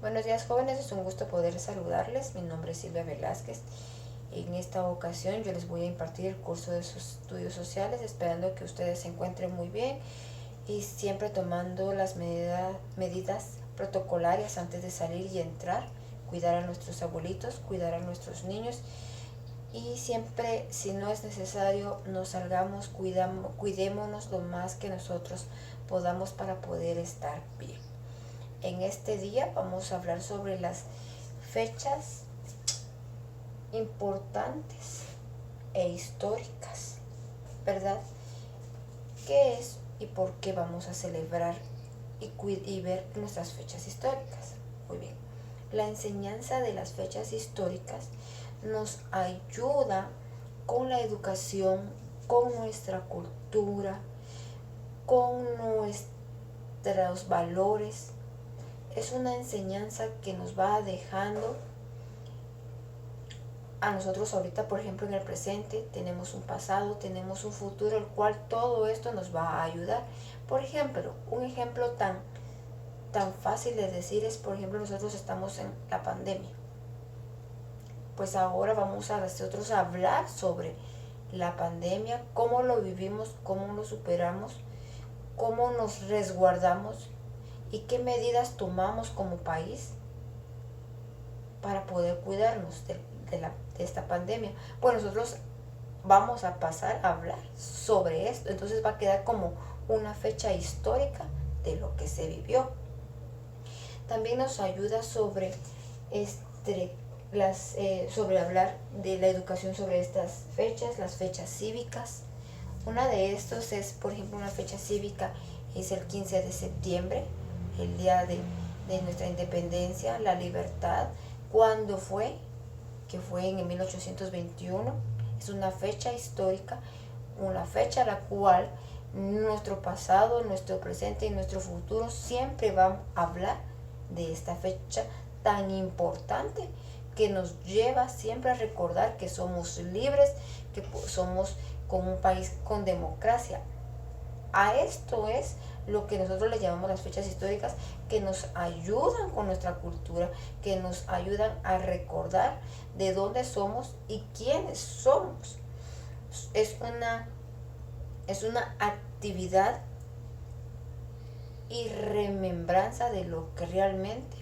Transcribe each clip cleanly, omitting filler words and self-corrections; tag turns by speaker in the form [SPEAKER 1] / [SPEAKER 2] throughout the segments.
[SPEAKER 1] Buenos días, jóvenes, es un gusto poder saludarles. Mi nombre es Silvia Velázquez. En esta ocasión yo les voy a impartir el curso de sus estudios sociales, esperando que ustedes se encuentren muy bien y siempre tomando las medidas protocolarias antes de salir y entrar, cuidar a nuestros abuelitos, cuidar a nuestros niños y siempre, si no es necesario, no salgamos, cuidémonos lo más que nosotros podamos para poder estar bien. En este día vamos a hablar sobre las fechas importantes e históricas, ¿verdad? ¿Qué es y por qué vamos a celebrar y ver nuestras fechas históricas? Muy bien, la enseñanza de las fechas históricas nos ayuda con la educación, con nuestra cultura, con nuestros valores. Es una enseñanza que nos va dejando a nosotros ahorita, por ejemplo, en el presente. Tenemos un pasado, tenemos un futuro, el cual todo esto nos va a ayudar. Por ejemplo, un ejemplo tan fácil de decir es, por ejemplo, nosotros estamos en la pandemia. Pues ahora vamos a nosotros a hablar sobre la pandemia, cómo lo vivimos, cómo lo superamos, cómo nos resguardamos y qué medidas tomamos como país para poder cuidarnos de esta pandemia. Pues nosotros vamos a pasar a hablar sobre esto, entonces va a quedar como una fecha histórica de lo que se vivió. También nos ayuda sobre sobre hablar de la educación sobre estas fechas, las fechas cívicas. Una de estos es, por ejemplo, una fecha cívica es el 15 de septiembre, el día de nuestra independencia, la libertad. ¿Cuándo fue? Que fue en 1821. Es una fecha histórica, una fecha a la cual nuestro pasado, nuestro presente y nuestro futuro siempre van a hablar de esta fecha tan importante que nos lleva siempre a recordar que somos libres, que somos con un país con democracia. A esto es lo que nosotros le llamamos las fechas históricas, que nos ayudan con nuestra cultura, que nos ayudan a recordar de dónde somos y quiénes somos. Es una actividad y remembranza de lo que realmente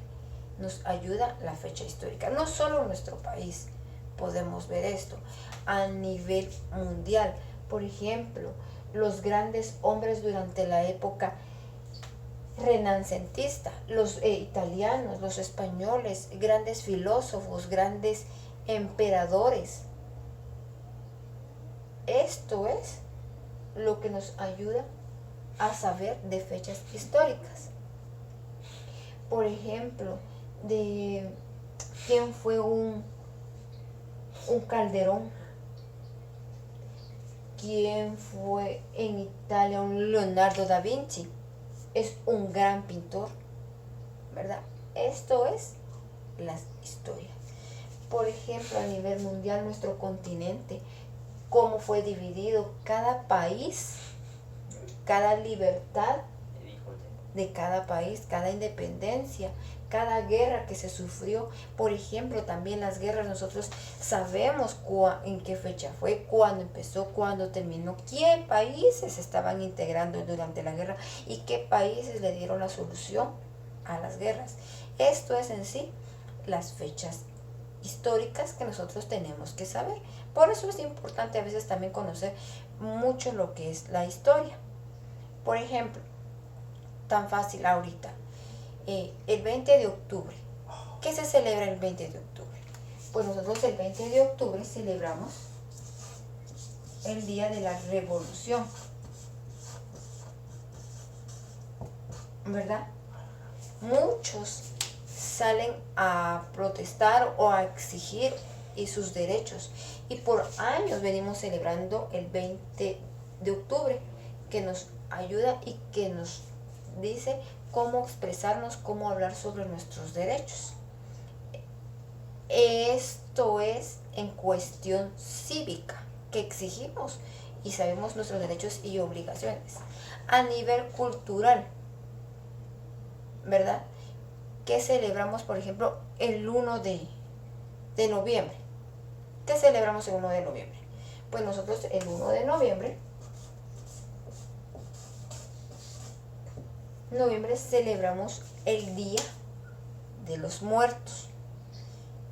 [SPEAKER 1] nos ayuda la fecha histórica. No solo en nuestro país podemos ver esto, a nivel mundial. Por ejemplo, los grandes hombres durante la época renacentista, los italianos, los españoles, grandes filósofos, grandes emperadores. Esto es lo que nos ayuda a saber de fechas históricas. Por ejemplo, de quién fue un Calderón, quién fue en Italia un Leonardo da Vinci. Es un gran pintor, ¿verdad? Esto es las historias. Por ejemplo, a nivel mundial, nuestro continente, cómo fue dividido cada país, cada libertad de cada país, cada independencia, cada guerra que se sufrió. Por ejemplo, también las guerras, nosotros sabemos en qué fecha fue, cuándo empezó, cuándo terminó, qué países estaban integrando durante la guerra y qué países le dieron la solución a las guerras. Esto es en sí las fechas históricas que nosotros tenemos que saber. Por eso es importante a veces también conocer mucho lo que es la historia. Por ejemplo, tan fácil ahorita, el 20 de octubre. ¿Qué se celebra el 20 de octubre? Pues nosotros el 20 de octubre celebramos el Día de la Revolución, ¿verdad? Muchos salen a protestar o a exigir sus derechos y por años venimos celebrando el 20 de octubre, que nos ayuda y que nos dice cómo expresarnos, cómo hablar sobre nuestros derechos. Esto es en cuestión cívica, que exigimos y sabemos nuestros derechos y obligaciones. A nivel cultural, ¿verdad? ¿qué celebramos, por ejemplo, el 1 de noviembre? ¿Qué celebramos el 1 de noviembre? Pues nosotros el 1 de noviembre celebramos el Día de los Muertos.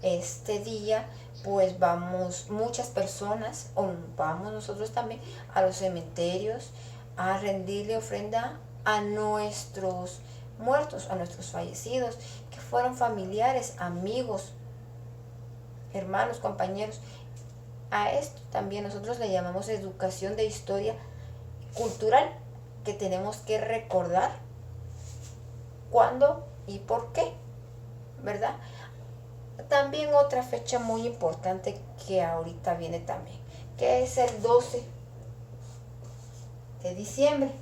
[SPEAKER 1] Este día pues vamos muchas personas, o vamos nosotros también, a los cementerios a rendirle ofrenda a nuestros muertos, a nuestros fallecidos, que fueron familiares, amigos, hermanos, compañeros. A esto también nosotros le llamamos educación de historia cultural, que tenemos que recordar cuándo y por qué, ¿verdad? También otra fecha muy importante que ahorita viene también, que es el 12 de diciembre.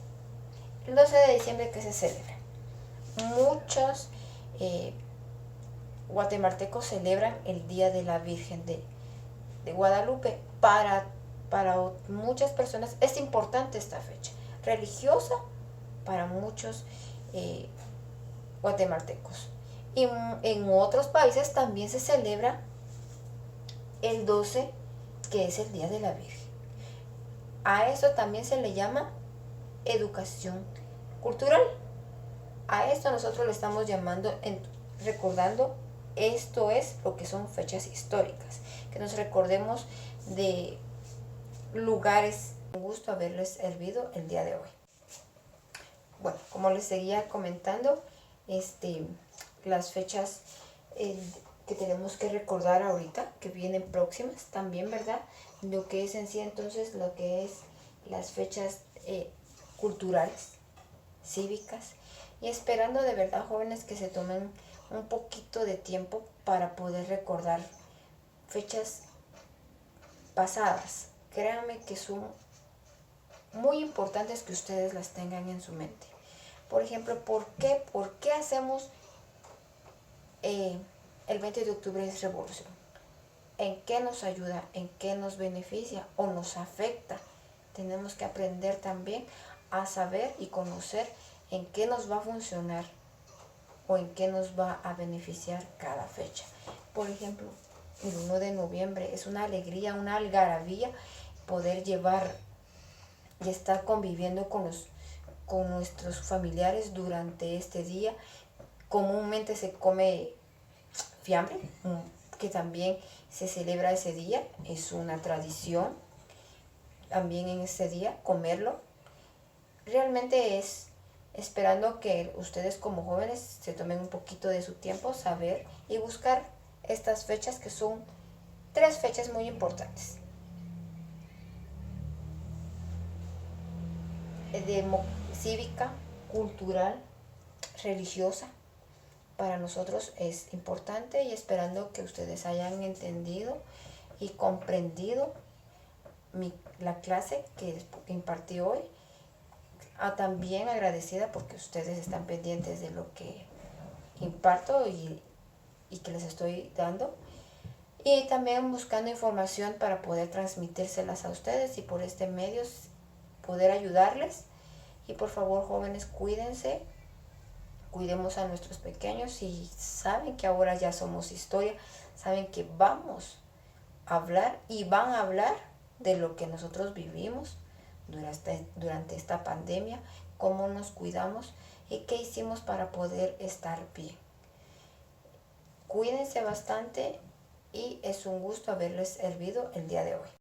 [SPEAKER 1] El 12 de diciembre, que se celebra. Muchos guatemaltecos celebran el Día de la Virgen de Guadalupe. Para muchas personas es importante esta fecha religiosa, para muchos guatemaltecos. Y en otros países también se celebra el 12, que es el Día de la Virgen. A eso también se le llama educación cultural. A esto nosotros le estamos llamando, recordando, esto es lo que son fechas históricas, que nos recordemos de lugares. Un gusto haberles servido el día de hoy. Bueno, como les seguía comentando, las fechas que tenemos que recordar ahorita, que vienen próximas también, ¿verdad? Lo que es en sí, entonces, lo que es las fechas culturales, cívicas, y esperando de verdad, jóvenes, que se tomen un poquito de tiempo para poder recordar fechas pasadas. Créanme que son muy importantes que ustedes las tengan en su mente. Por ejemplo, ¿por qué hacemos el 20 de octubre es revolución? ¿En qué nos ayuda? ¿En qué nos beneficia o nos afecta? Tenemos que aprender también a saber y conocer en qué nos va a funcionar o en qué nos va a beneficiar cada fecha. Por ejemplo, el 1 de noviembre es una alegría, una algarabía poder llevar y estar conviviendo con nuestros familiares durante este día. Comúnmente se come fiambre, que también se celebra ese día, es una tradición también en ese día comerlo. Realmente es esperando que ustedes como jóvenes se tomen un poquito de su tiempo, saber y buscar estas fechas, que son 3 fechas muy importantes. Cívica, cultural, religiosa. Para nosotros es importante, y esperando que ustedes hayan entendido y comprendido la clase que impartí hoy. También agradecida porque ustedes están pendientes de lo que imparto y que les estoy dando, y también buscando información para poder transmitírselas a ustedes y por este medio poder ayudarles. Y por favor, jóvenes, cuídense, cuidemos a nuestros pequeños, y saben que ahora ya somos historia, saben que vamos a hablar y van a hablar de lo que nosotros vivimos durante esta pandemia, cómo nos cuidamos y qué hicimos para poder estar bien. Cuídense bastante, y es un gusto haberles servido el día de hoy.